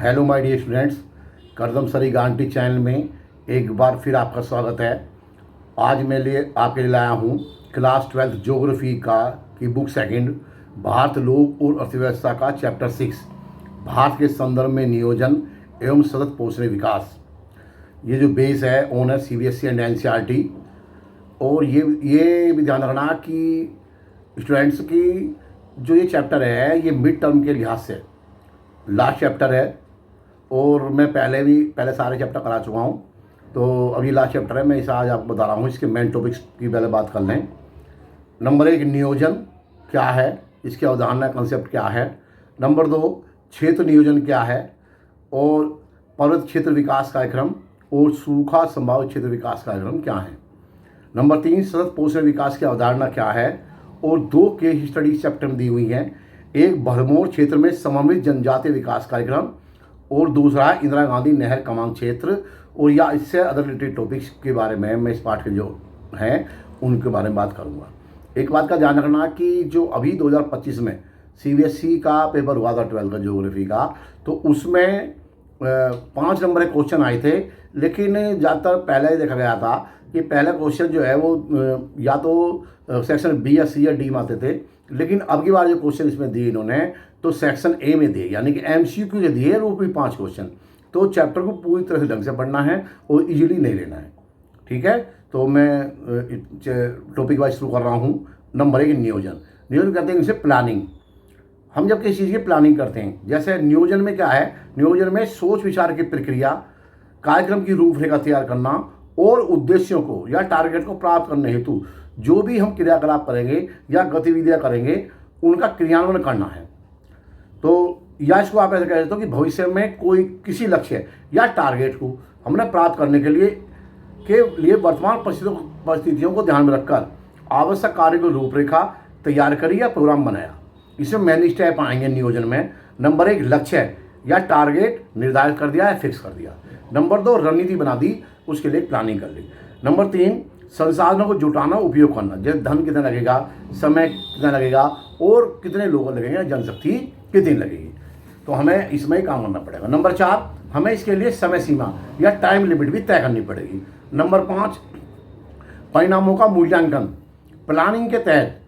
Hello my dear students, करदम सरी गांटी channel में एक बार फिर आपका स्वागत है। आज मैं आपके लिए लाया हूँ क्लास 12 ज्योग्राफी की बुक सेकंड, भारत लोक और अर्थव्यवस्था का चैप्टर 6, भारत के संदर्भ में नियोजन एवं सतत पोषण विकास। ये जो बेस है ऑन है CBSE एंड NCERT। और ये भी ध्यान रखना कि स्टूडेंट्स की जो ये चैप्टर है ये मिड टर्म के लिहाज से लास्ट चैप्टर है। और मैं पहले सारे चैप्टर करा चुका हूँ, तो अभी लास्ट चैप्टर है। मैं इसे आज आपको बता रहा हूँ। इसके मेन टॉपिक्स की पहले बात कर लें। नंबर 1, नियोजन क्या है, इसकी अवधारणा कंसेप्ट क्या है। नंबर 2, क्षेत्र नियोजन क्या है और पर्वत क्षेत्र विकास कार्यक्रम और सूखा संभावित क्षेत्र विकास कार्यक्रम क्या है। नंबर 3, सतत पोषण विकास की अवधारणा क्या है और 2 केस स्टडी चैप्टर में दी हुई हैं। एक भरमौर क्षेत्र में समन्वित जनजातीय विकास कार्यक्रम और दूसरा है इंदिरा गांधी नहर कमान क्षेत्र। और या इससे अदर रिलेटेड टॉपिक्स के बारे में मैं इस पार्ट के जो हैं उनके बारे में बात करूंगा। एक बात का ध्यान रखना कि जो अभी 2025 में CBSE का पेपर हुआ था 12 का ज्योग्राफी का, तो उसमें 5 नंबर के क्वेश्चन आए थे। लेकिन ज़्यादातर पहले ही देखा गया था कि पहला क्वेश्चन जो है वो या तो सेक्शन B या C या D में आते थे। लेकिन अब की बार जो क्वेश्चन इसमें दिए इन्होंने तो सेक्शन A में दिए, यानी कि MCQ के दिए वो भी 5 क्वेश्चन। तो चैप्टर को पूरी तरह से ढंग से पढ़ना है और इजीली नहीं लेना है। ठीक है, तो मैं टॉपिक वाइज शुरू कर रहा हूँ। नंबर 1, नियोजन। नियोजन कहते हैं इसे प्लानिंग। हम जब किसी चीज़ की प्लानिंग करते हैं, जैसे नियोजन में क्या है, नियोजन में सोच विचार की प्रक्रिया, कार्यक्रम की रूपरेखा तैयार करना और उद्देश्यों को या टारगेट को प्राप्त करने हेतु जो भी हम क्रियाकलाप करेंगे या गतिविधियां करेंगे उनका क्रियान्वयन करना है। तो या इसको आप ऐसे कह सकते हो कि भविष्य में कोई किसी लक्ष्य या टारगेट को हमने प्राप्त करने के लिए वर्तमान परिस्थितियों को ध्यान में रखकर आवश्यक कार्य की रूपरेखा तैयार करी या प्रोग्राम बनाया। इसमें मेन स्टेप आएंगे नियोजन में। नंबर 1, लक्ष्य या टारगेट निर्धारित कर दिया या फिक्स कर दिया। नंबर 2, रणनीति बना दी, उसके लिए प्लानिंग कर ली। नंबर 3, संसाधनों को जुटाना, उपयोग करना, जैसे धन कितना लगेगा, समय कितना लगेगा और कितने लोग लगेंगे, जनशक्ति कितनी लगेगी। तो हमें इसमें ही काम करना पड़ेगा। नंबर 4, हमें इसके लिए समय सीमा या टाइम लिमिट भी तय करनी पड़ेगी। नंबर 5, परिणामों का मूल्यांकन। प्लानिंग के तहत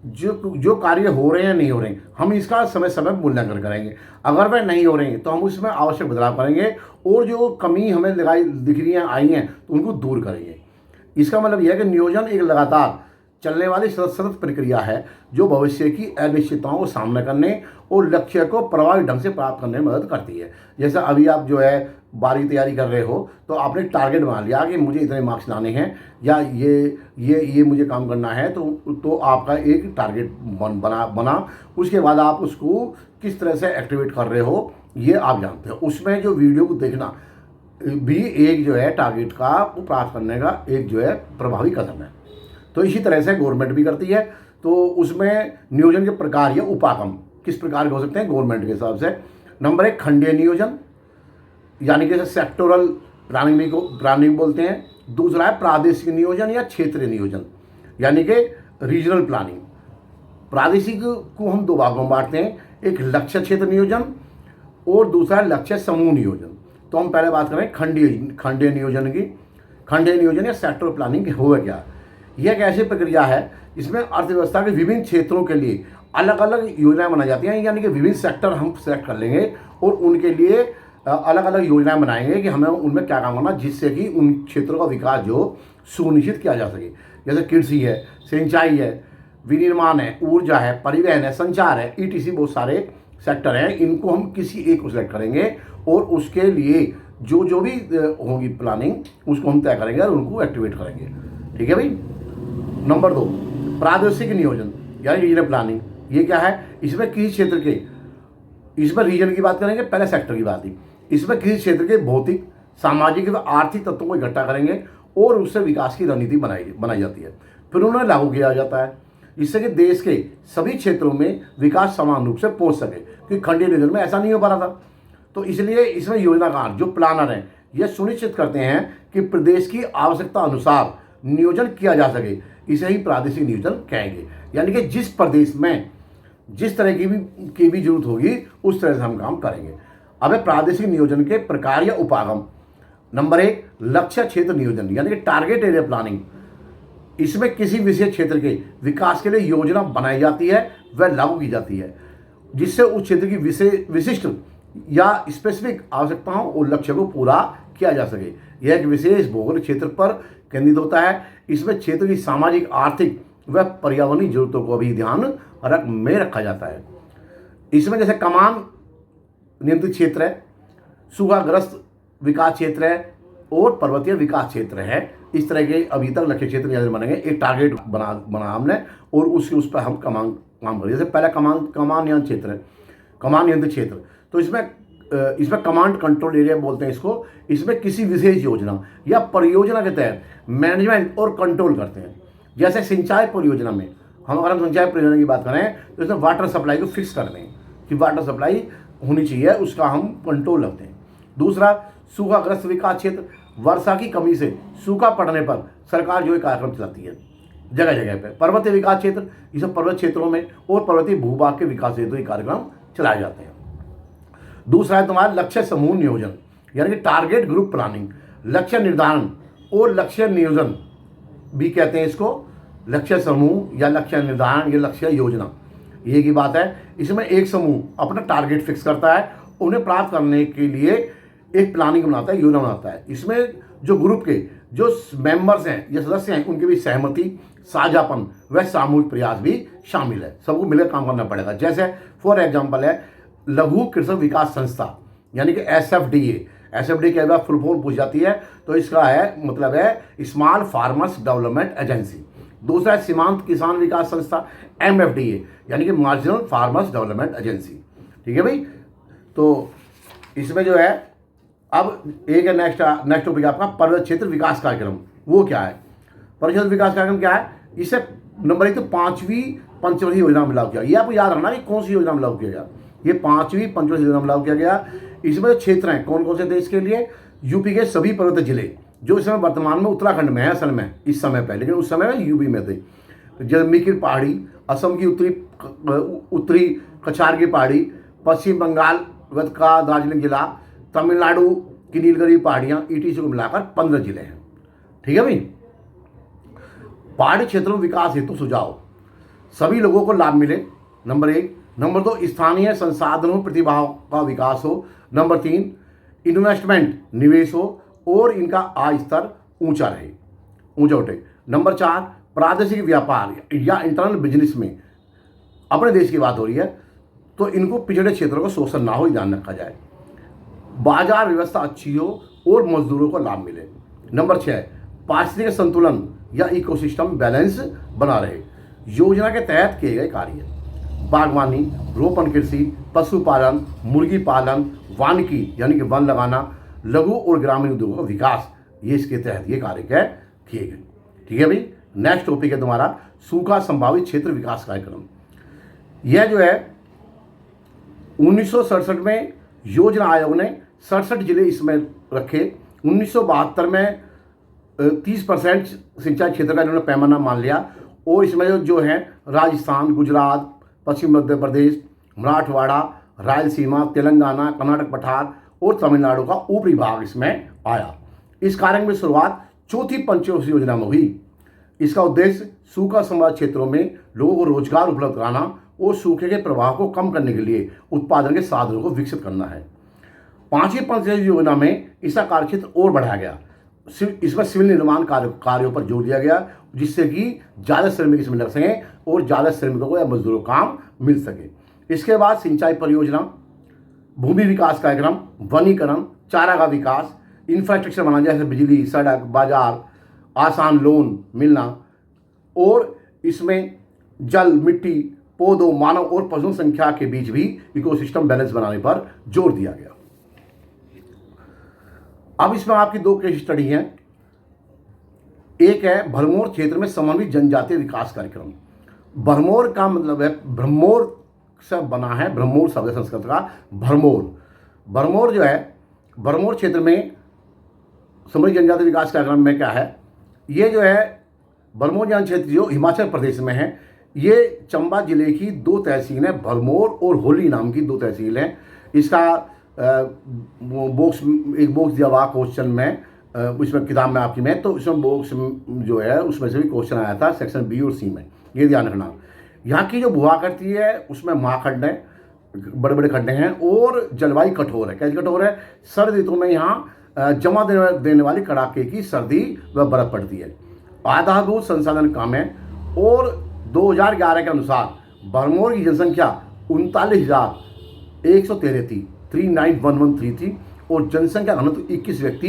जो कार्य हो रहे हैं नहीं हो रहे हैं, हम इसका समय समय मूल्यांकन करेंगे। अगर वह नहीं हो रहे हैं तो हम उसमें आवश्यक बदलाव करेंगे और जो कमी हमें दिख रही हैं आई हैं तो उनको दूर करेंगे। इसका मतलब यह है कि नियोजन एक लगातार चलने वाली सतत प्रक्रिया है जो भविष्य की अनिश्चितताओं को सामना करने और लक्ष्य को प्रभावी ढंग से प्राप्त करने में मदद करती है। जैसे अभी आप जो है बारी तैयारी कर रहे हो तो आपने टारगेट बना लिया कि मुझे इतने मार्क्स लाने हैं या ये मुझे काम करना है, तो आपका एक टारगेट बना। उसके बाद आप उसको किस तरह से एक्टिवेट कर रहे हो ये आप जानते हो। उसमें जो वीडियो को देखना भी एक जो है टारगेट का प्राप्त करने का एक जो है प्रभावी कदम है। तो इसी तरह से गवर्नमेंट भी करती है। तो उसमें नियोजन के प्रकार या उपागम किस प्रकार के हो सकते हैं गवर्नमेंट के हिसाब से। नंबर 1, खंडीय नियोजन, यानी कि सेक्टोरल प्लानिंग बोलते हैं। दूसरा है प्रादेशिक नियोजन या क्षेत्रीय नियोजन, यानी कि रीजनल प्लानिंग। प्रादेशिक को हम 2 भागों में बांटते हैं, एक लक्ष्य क्षेत्र नियोजन और दूसरा है लक्ष्य समूह नियोजन। तो हम पहले बात करें खंडीय नियोजन की। खंडीय नियोजन या सेक्टोरल प्लानिंग हुआ क्या? यह एक ऐसी प्रक्रिया है जिसमें अर्थव्यवस्था के विभिन्न क्षेत्रों के लिए अलग अलग योजनाएं बनाई जाती हैं, यानी कि विभिन्न सेक्टर हम सेलेक्ट कर लेंगे और उनके लिए अलग अलग योजनाएं बनाएंगे कि हमें उनमें क्या काम करना, जिससे कि उन क्षेत्रों का विकास जो सुनिश्चित किया जा सके। जैसे कृषि है, सिंचाई है, विनिर्माण है, ऊर्जा है, परिवहन है, संचार है, ETC बहुत सारे सेक्टर हैं। इनको हम किसी एक को सिलेक्ट करेंगे और उसके लिए जो भी होगी प्लानिंग उसको हम तय करेंगे और उनको एक्टिवेट करेंगे। ठीक है भाई। नंबर 2, प्रादेशिक नियोजन यानी रीजनल प्लानिंग। ये क्या है? इसमें किसी क्षेत्र के, इसमें रीजन की बात करेंगे, पहले सेक्टर की बात ही। इसमें किसी क्षेत्र के भौतिक, सामाजिक व आर्थिक तत्वों को इकट्ठा करेंगे और उससे विकास की रणनीति बनाई जाती है, फिर उन्हें लागू किया जाता है, जिससे कि देश के सभी क्षेत्रों में विकास समान रूप से पहुंच सके। क्योंकि खंडीय नियोजन में ऐसा नहीं हो पा रहा था। तो इसलिए इसमें योजनाकार जो प्लानर हैं यह सुनिश्चित करते हैं कि प्रदेश की आवश्यकता अनुसार नियोजन किया जा सके। इसे ही प्रादेशिक नियोजन कहेंगे, यानी कि जिस प्रदेश में जिस तरह की भी जरूरत होगी उस तरह से हम काम करेंगे। अब है प्रादेशिक नियोजन के प्रकार या उपागम। नंबर 1, लक्ष्य क्षेत्र नियोजन यानी कि टारगेट एरिया प्लानिंग। इसमें किसी विशेष क्षेत्र के विकास के लिए योजना बनाई जाती है व लागू की जाती है, जिससे उस क्षेत्र की विशिष्ट या स्पेसिफिक आवश्यकताओं और लक्ष्य को पूरा किया जा सके। यह एक विशेष भौगोलिक क्षेत्र पर केंद्रित होता है। इसमें क्षेत्र की सामाजिक, आर्थिक व पर्यावरणीय जरूरतों को भी ध्यान में रखा जाता है। इसमें जैसे कमान नियंत्रित क्षेत्र है, सूखाग्रस्त विकास क्षेत्र है और पर्वतीय विकास क्षेत्र है। इस तरह के अभी तक लक्ष्य क्षेत्र नियोजन बनेंगे। एक टारगेट बना हमने और उस पर हम काम करें। जैसे पहला कमान नियंत्रित क्षेत्र है, कमान नियंत्रित क्षेत्र। तो इसमें कमांड कंट्रोल एरिया बोलते हैं इसको। इसमें किसी विशेष योजना या परियोजना के तहत मैनेजमेंट और कंट्रोल करते हैं। जैसे सिंचाई परियोजना में अगर हम सिंचाई परियोजना की बात करें तो इसमें वाटर सप्लाई को फिक्स करते हैं कि वाटर सप्लाई होनी चाहिए, उसका हम कंट्रोल रखते हैं। दूसरा, सूखाग्रस्त विकास क्षेत्र। वर्षा की कमी से सूखा पड़ने पर सरकार जो है कार्यक्रम चलाती है जगह जगह पे। पर्वतीय विकास क्षेत्र, ये सब पर्वत क्षेत्रों में और पर्वतीय भूभाग के विकास हेतु ये कार्यक्रम चलाए जाते हैं। दूसरा है तुम्हारा लक्ष्य समूह नियोजन यानी कि टारगेट ग्रुप प्लानिंग। लक्ष्य निर्धारण और लक्ष्य नियोजन भी कहते हैं इसको। लक्ष्य समूह या लक्ष्य निर्धारण या लक्ष्य योजना, ये की बात है। इसमें एक समूह अपना टारगेट फिक्स करता है, उन्हें प्राप्त करने के लिए एक प्लानिंग बनाता है, योजना बनाता है। इसमें जो ग्रुप के जो मेंबर्स हैं या सदस्य हैं उनकी भी सहमति, साझापन व सामूहिक प्रयास भी शामिल है। सबको मिलकर काम करना पड़ेगा। जैसे फॉर एग्जांपल है लघु कृषक विकास संस्था यानी कि SFDA। SFDA के बाद फुल फॉर्म पूछ जाती है तो इसका है मतलब है स्मॉल फार्मर्स डेवलपमेंट एजेंसी। दूसरा है सीमांत किसान विकास संस्था MFDA यानी कि मार्जिनल फार्मर्स डेवलपमेंट एजेंसी। ठीक है भाई। तो इसमें जो है अब एक है नेक्स्ट टॉपिक आपका पर्वत क्षेत्र विकास कार्यक्रम। वो क्या है? पर्वत क्षेत्र विकास कार्यक्रम क्या है? इसे नंबर 1 तो 5वीं पंचवर्षीय योजना में लागू किया। ये आपको याद रखना कि कौन सी योजना में लागू किया गया। ये 5वीं पंचवर्षीय योजना में लागू किया गया। इसमें जो क्षेत्र हैं कौन कौन से देश के लिए? यूपी के सभी पर्वतीय जिले जो इस समय वर्तमान में उत्तराखंड में है असल में इस समय पे, लेकिन उस समय में यूपी में थे। जम्मू की पहाड़ी, असम की उत्तरी कछार की पहाड़ी, पश्चिम बंगाल का दार्जिलिंग जिला, तमिलनाडु की नीलगिरी पहाड़ियां, ETC को मिलाकर 15 जिले हैं। ठीक है भाई। पहाड़ी क्षेत्रों में विकास हेतु सुझाव, सभी लोगों को लाभ मिले, नंबर 1। नंबर 2, स्थानीय संसाधनों प्रतिभाओं का विकास हो। नंबर 3, इन्वेस्टमेंट निवेश हो और इनका आय स्तर ऊंचा रहे, ऊंचा उठे। नंबर 4, प्रादेशिक व्यापार या इंटरनल बिजनेस में अपने देश की बात हो रही है तो इनको पिछड़े क्षेत्रों का शोषण ना हो, ध्यान रखा जाए। बाजार व्यवस्था अच्छी हो और मजदूरों को लाभ मिले। नंबर 6, पारिस्थितिक संतुलन या इकोसिस्टम बैलेंस बना रहे। योजना के तहत किए गए कार्य बागवानी, रोपण कृषि, पशुपालन, मुर्गी पालन, वानिकी यानी कि वन लगाना, लघु और ग्रामीण उद्योगों का विकास, ये इसके तहत ये कार्य किए गए। ठीक है भाई। नेक्स्ट टॉपिक है तुम्हारा सूखा संभावित क्षेत्र विकास कार्यक्रम। यह जो है 1967 में योजना आयोग ने 67 जिले इसमें रखे। 1972 में 30% सिंचाई क्षेत्र का इन्होंने पैमाना मान लिया और इसमें जो है राजस्थान, गुजरात, पश्चिम मध्य प्रदेश, मराठवाड़ा, रायलसीमा, तेलंगाना, कर्नाटक पठार और तमिलनाडु का ऊपरी भाग इसमें आया। इस कार्यक्रम की शुरुआत चौथी पंचवर्षीय योजना में हुई। इसका उद्देश्य सूखा संभावित क्षेत्रों में लोगों को रोजगार उपलब्ध कराना और सूखे के प्रभाव को कम करने के लिए उत्पादन के साधनों को विकसित करना है। 5वीं पंचवर्षीय योजना में इसका कार्यक्षेत्र और बढ़ाया गया। इसमें सिविल निर्माण कार्यों पर जोर दिया गया जिससे कि ज़्यादा श्रमिक इसमें लग सकें और ज़्यादा श्रमिकों को या मजदूरों को काम मिल सके। इसके बाद सिंचाई परियोजना, भूमि विकास कार्यक्रम, वनीकरण, चारागाह विकास, इंफ्रास्ट्रक्चर बनाना जैसे बिजली, सड़क, बाजार, आसान लोन मिलना और इसमें जल, मिट्टी, पौधों, मानव और पशुओं संख्या के बीच भी इकोसिस्टम बैलेंस बनाने पर जोर दिया गया। अब इसमें आपकी 2 केस स्टडी हैं। एक है भरमौर क्षेत्र में समन्वित जनजातीय विकास कार्यक्रम। भरमौर का मतलब है ब्रह्मोर से बना है, ब्रह्मोर शब्द संस्कृत का भरमौर जो है भरमौर क्षेत्र में समन्वित जनजातीय विकास कार्यक्रम में क्या है, ये जो है भरमौर जन क्षेत्र जो हिमाचल प्रदेश में है, ये चंबा जिले की 2 तहसील हैं, भरमौर और होली नाम की 2 तहसील हैं। इसका वो बॉक्स, एक बॉक्स दिया हुआ क्वेश्चन में, उसमें किताब में आपकी में, तो उसमें बॉक्स जो है उसमें से भी क्वेश्चन आया था सेक्शन बी और सी में, ये ध्यान रखना। यहाँ की जो भू करती है उसमें महाखंड है, बड़े बड़े खड्डे हैं, और जलवायु कठोर है। कैसी कठोर है? सर्द ऋतु में यहाँ जमा देने वाली कड़ाके की सर्दी व बर्फ पड़ती है। आधारभूत संसाधन कम है, और 2011 के अनुसार भरमौर की जनसंख्या 39,113 थी, 39,113 थी, और जनसंख्या घनत्व 21 व्यक्ति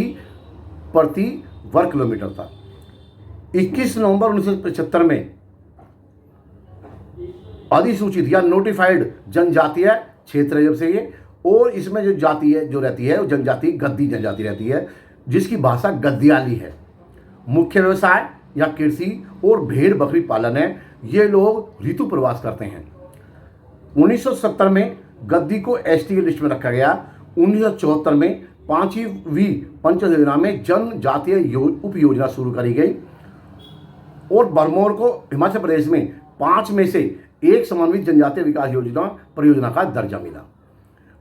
प्रति वर्ग किलोमीटर था। 21 नवंबर 1975 में अधिसूचित या नोटिफाइड जनजातीय क्षेत्र है जब से ये, और इसमें जो जाति है जो रहती है वो जनजाति गद्दी जनजाति रहती है, जिसकी भाषा गद्दियाली है। मुख्य व्यवसाय या कृषि और भेड़ बकरी पालन है। ये लोग ऋतु प्रवास करते हैं। 1970 में गद्दी को एसटी की लिस्ट में रखा गया। 1974 में 5वीं पंचायत योजना में जनजातीय उप योजना शुरू करी गई, और भरमौर को हिमाचल प्रदेश में 5 में से एक समन्वित जनजातीय विकास योजना परियोजना का दर्जा मिला।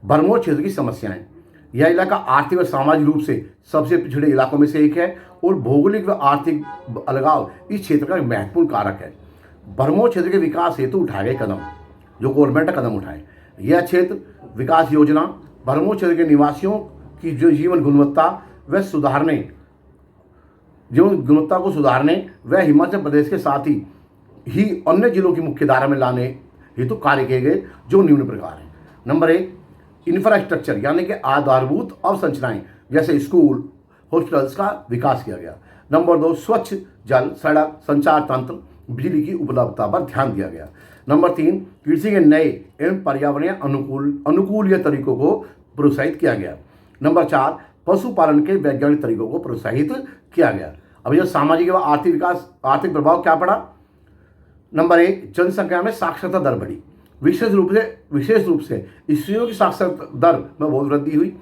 भरमौर क्षेत्र की समस्याएं। यह इलाका आर्थिक व सामाजिक रूप से सबसे पिछड़े इलाकों में से एक है, और भौगोलिक व आर्थिक अलगाव इस क्षेत्र का महत्वपूर्ण कारक है। भरमौर क्षेत्र के विकास हेतु उठाए गए कदम, जो गवर्नमेंट कदम उठाए। यह क्षेत्र विकास योजना भरमौर क्षेत्र के निवासियों की जो जीवन गुणवत्ता व सुधारने को सुधारने व हिमाचल प्रदेश के साथ ही अन्य जिलों की मुख्य धारा में लाने हेतु कार्य किए गए, जो निम्न प्रकार हैं। नंबर 1, इंफ्रास्ट्रक्चर यानी कि आधारभूत अवसंरचनाएं जैसे स्कूल, हॉस्पिटल्स का विकास किया गया। नंबर 2, स्वच्छ जल, सड़क, संचार तंत्र, बिजली की उपलब्धता पर ध्यान दिया गया। नंबर 3, कृषि के नए एवं पर्यावरणीय अनुकूलीय तरीकों को प्रोत्साहित किया गया। नंबर 4, पशुपालन के वैज्ञानिक तरीकों को प्रोत्साहित किया गया। अब यह सामाजिक व आर्थिक प्रभाव क्या पड़ा? नंबर 1, जनसंख्या में साक्षरता दर बढ़ी। विशेष रूप से स्त्रियों की साक्षरता दर में बहुत वृद्धि हुई।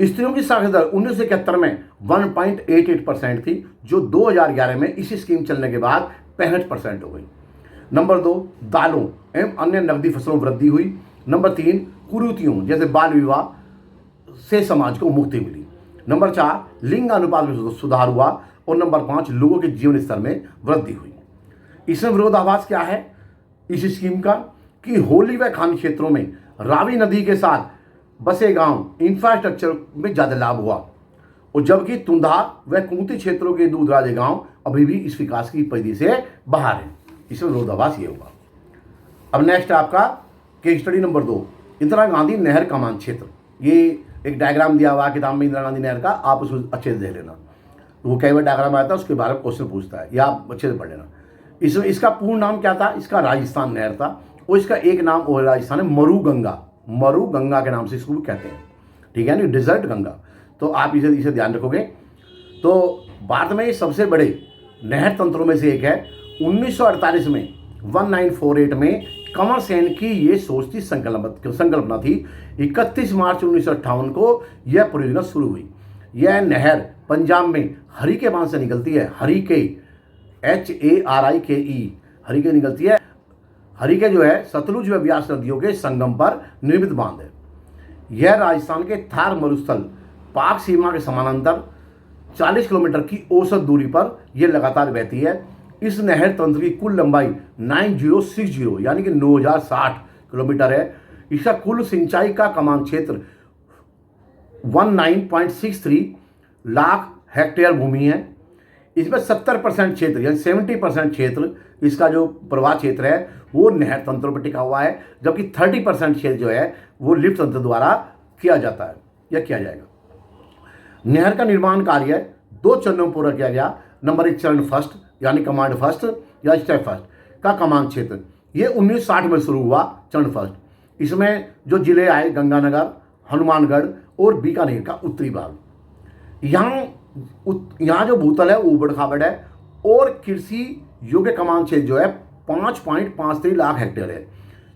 स्त्रियों की साक्षरता दर 1971 में 1.88% थी, जो 2011 में इसी स्कीम चलने के बाद 65% हो गई। नंबर 2, दालों एवं अन्य नकदी फसलों में वृद्धि हुई। नंबर 3, कुरीतियों जैसे बाल विवाह से समाज को मुक्ति मिली। नंबर 4, लिंग अनुपात में सुधार हुआ। और नंबर 5, लोगों के जीवन स्तर में वृद्धि हुई। इसमें विरोधाभास क्या है इस स्कीम का? कि होली व खान क्षेत्रों में रावी नदी के साथ बसे गांव इंफ्रास्ट्रक्चर में ज़्यादा लाभ हुआ, और जबकि तुंधा व कुंती क्षेत्रों के दूरदराजे गांव अभी भी इस विकास की परिधि से बाहर हैं। इसमें विरोधाभास ये होगा। अब नेक्स्ट आपका case study number 2, Indira Gandhi नहर कमान क्षेत्र। ये एक डायग्राम दिया हुआ किताब में इंदिरा गांधी नहर का, आप उसको अच्छे से देख लेना। वो कई बार डायग्राम आता है, उसके बारे में क्वेश्चन पूछता है, या आप अच्छे से पढ़ लेना। इसका पूर्ण नाम क्या था? इसका राजस्थान नहर था, और इसका एक नाम और राजस्थान है मरु गंगा के नाम से इसको कहते हैं। ठीक है ना, डिजर्ट गंगा। तो आप इसे ध्यान रखोगे। तो भारत में ये सबसे बड़े नहर तंत्रों में से एक है। 1948 में 1948 में कंवर सेन की ये सोच थी, संकल्पना थी। 31 मार्च 1958 को यह परियोजना शुरू हुई। यह नहर पंजाब में हरिके बांध से निकलती है। हरिके HARIKE हरिके निकलती है। हरिके जो है सतलुज व ब्यास नदियों के संगम पर निर्मित बांध है। यह राजस्थान के थार मरुस्थल पाक सीमा के समानांतर 40 किलोमीटर की औसत दूरी पर यह लगातार बहती है। इस नहर तंत्र की कुल लंबाई 9060 यानी कि 9060 किलोमीटर है। इसका कुल सिंचाई का कमान क्षेत्र 19.63 लाख हेक्टेयर भूमि है। इसमें 70% क्षेत्र यानी 70% क्षेत्र, इसका जो प्रवाह क्षेत्र है वो नहर तंत्रों पर टिका हुआ है, जबकि 30% क्षेत्र जो है वो लिफ्ट तंत्र द्वारा किया जाता है या किया जाएगा। नहर का निर्माण कार्य 2 चरणों में पूरा किया गया। नंबर 1, चरण फर्स्ट यानी कमांड फर्स्ट या स्टेप फर्स्ट का कमान क्षेत्र, ये 1960 में शुरू हुआ। चरण फर्स्ट इसमें जो जिले आए गंगानगर, हनुमानगढ़ और बीकानेर का उत्तरी भाग। यहाँ जो भूतल है वो उबड़ खाबड़ है, और कृषि योग्य कमान क्षेत्र जो है 5.53 लाख हेक्टेयर है।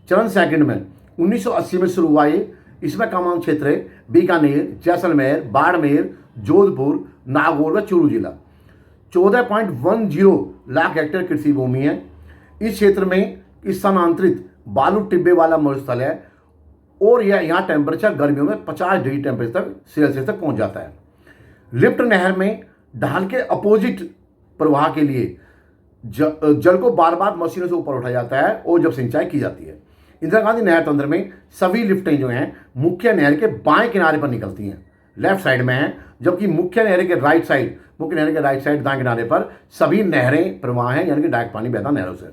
चरण सेकंड में 1980 में शुरू हुआ ये। इसमें कमान क्षेत्र है बीकानेर, जैसलमेर, बाड़मेर, जोधपुर, नागौर व चूरू जिला। 14.10 लाख हेक्टेयर कृषि भूमि है। इस क्षेत्र में स्थानांतरित बालू टिब्बे वाला मरुस्थल है, और यह यहाँ टेम्परेचर गर्मियों में 50 डिग्री टेम्परेचर तक सेल्सियस तक पहुँच जाता है। लिफ्ट नहर में ढाल के अपोजिट प्रवाह के लिए जल को बार बार मशीनों से ऊपर उठाया जाता है और जब सिंचाई की जाती है। इंदिरा गांधी नहर तंत्र में सभी लिफ्टें जो हैं मुख्य नहर के बाएं किनारे पर निकलती हैं, लेफ्ट साइड में हैं, जबकि मुख्य नहर के राइट साइड दाएं किनारे पर सभी नहरें प्रवाह हैं, यानी कि डायरेक्ट पानी बहता नहरों से।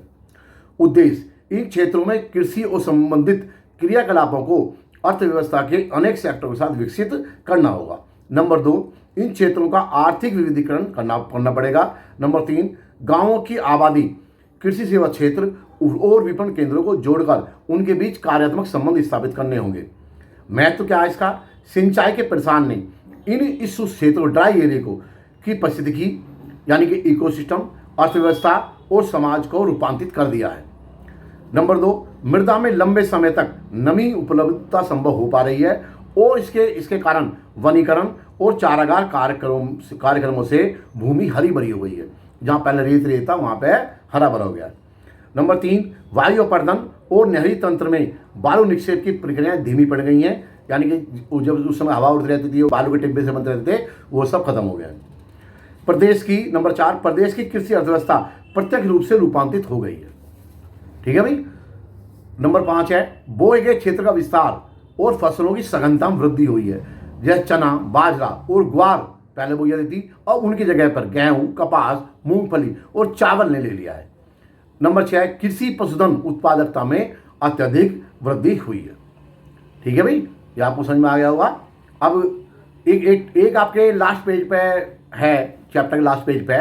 उद्देश्य इन क्षेत्रों में कृषि और संबंधित क्रियाकलापों को अर्थव्यवस्था के अनेक सेक्टरों के साथ विकसित करना होगा। नंबर 2, इन क्षेत्रों का आर्थिक विविधीकरण करना पड़ेगा। नंबर 3, गांवों की आबादी, कृषि सेवा क्षेत्र और विपणन केंद्रों को जोड़कर उनके बीच कार्यात्मक संबंध स्थापित करने होंगे। महत्व क्या है इसका? सिंचाई के प्रसार ने इस क्षेत्रों ड्राई एरिया को की पारिस्थितिकी यानी कि इकोसिस्टम, अर्थव्यवस्था और समाज को रूपांतरित कर दिया है। नंबर 2, मृदा में लंबे समय तक नमी उपलब्धता संभव हो पा रही है और इसके कारण वनीकरण और चारागाह कार्यक्रमों से भूमि हरी भरी हो गई है। जहाँ पहले रेत था वहाँ पे हरा भरा हो गया। नंबर 3, वायु अपर्दन और नहरी तंत्र में बालू निक्षेप की प्रक्रियाएं धीमी पड़ गई हैं, यानी कि जब उस समय हवा उड़ती रहती थी, बालू के टिब्बे से बनते रहते थे, वो सब खत्म हो गया। नंबर 4, प्रदेश की कृषि अर्थव्यवस्था प्रत्यक्ष रूप से रूपांतरित हो गई है। ठीक है भाई। नंबर 5 है बोए गए क्षेत्र का विस्तार और फसलों की सघनता में वृद्धि हुई है। जैसे चना, बाजरा और ग्वार पहले बोई जाती थी, अब उनकी जगह पर गेहूं, कपास, मूंगफली और चावल ने ले लिया है। नंबर 6, कृषि पशुधन उत्पादकता में अत्यधिक वृद्धि हुई है। ठीक है भाई, ये आपको समझ में आ गया होगा। अब एक आपके लास्ट पेज पे है, चैप्टर के लास्ट पेज पे,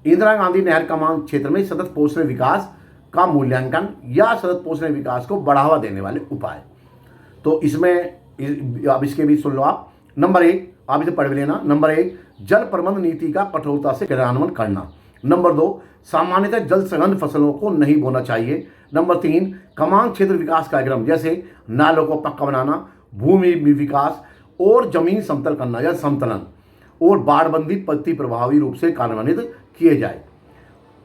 इंदिरा गांधी नहर कमान क्षेत्र में सतत पोषण विकास का मूल्यांकन या सतत पोषण विकास को बढ़ावा देने वाले उपाय। तो इसमें अब इसके भी सुन लो आप। नंबर 1, आप इसे पढ़ भी लेना। नंबर 1, जल प्रबंधन नीति का कठोरता से क्रियान्वयन करना। नंबर 2, सामान्यतः जल सघन फसलों को नहीं बोना चाहिए। नंबर 3, कमान क्षेत्र विकास कार्यक्रम जैसे नालों को पक्का बनाना, भूमि विकास और जमीन समतल करना या समतलन और बाढ़बंदी पद्धति प्रभावी रूप से कार्यान्वित किए जाए,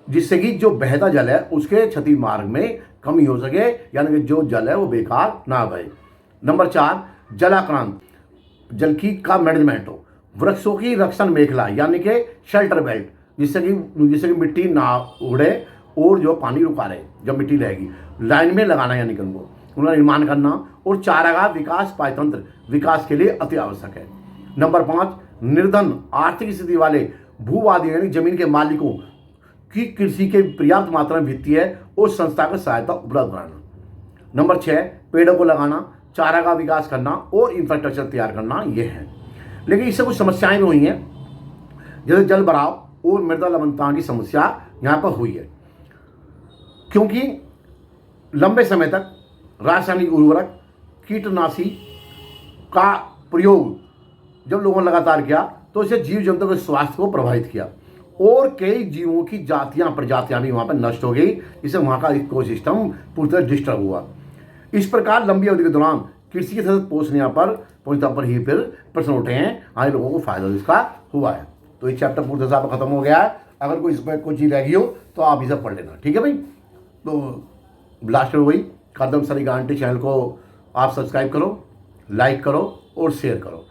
जिससे कि जो बहता जल है उसके क्षति मार्ग में कमी हो सके, यानी कि जो जल है वो बेकार ना बहे। नंबर 4, जलाक्रांत, जल की का मैनेजमेंट हो। वृक्षों की रक्षण मेखला यानी कि शेल्टर बेल्ट, जिससे कि मिट्टी ना उड़े और जो पानी रुका रहे जब मिट्टी रहेगी, लाइन में लगाना यानी कि उनका निर्माण करना। और चारागाह विकास पायतंत्र विकास के लिए अति आवश्यक है। नंबर 5, निर्धन आर्थिक स्थिति वाले भूवादी यानी जमीन के मालिकों की कृषि के पर्याप्त मात्रा में वित्तीय और संस्थागत सहायता उपलब्ध कराना। नंबर 6, पेड़ों को लगाना, चारागाह विकास करना और इंफ्रास्ट्रक्चर तैयार करना, ये है। लेकिन इससे कुछ समस्याएं भी हुई हैं, जैसे जल भराव और मृदा लवणता की समस्या यहाँ पर हुई है, क्योंकि लंबे समय तक रासायनिक उर्वरक, कीटनाशी का प्रयोग जब लोगों ने लगातार किया तो इससे जीव जंतु के स्वास्थ्य को प्रभावित किया और कई जीवों की प्रजातियां भी वहाँ पर नष्ट हो गई, इससे वहाँ का इकोसिस्टम पूरी तरह डिस्टर्ब हुआ। इस प्रकार लंबी अवधि के दौरान कृषि के सतत पोषण पर ही फिर प्रश्न उठे हैं, आए लोगों को फायदा इसका हुआ है। तो ये चैप्टर पूरी तरह से खत्म हो गया है। अगर कोई इसमें कोई चीज़ रह गई हो तो आप इसे पढ़ लेना। ठीक है भाई। तो लास्ट में वही कदम सरी गारंटी चैनल को आप सब्सक्राइब करो, लाइक करो और शेयर करो।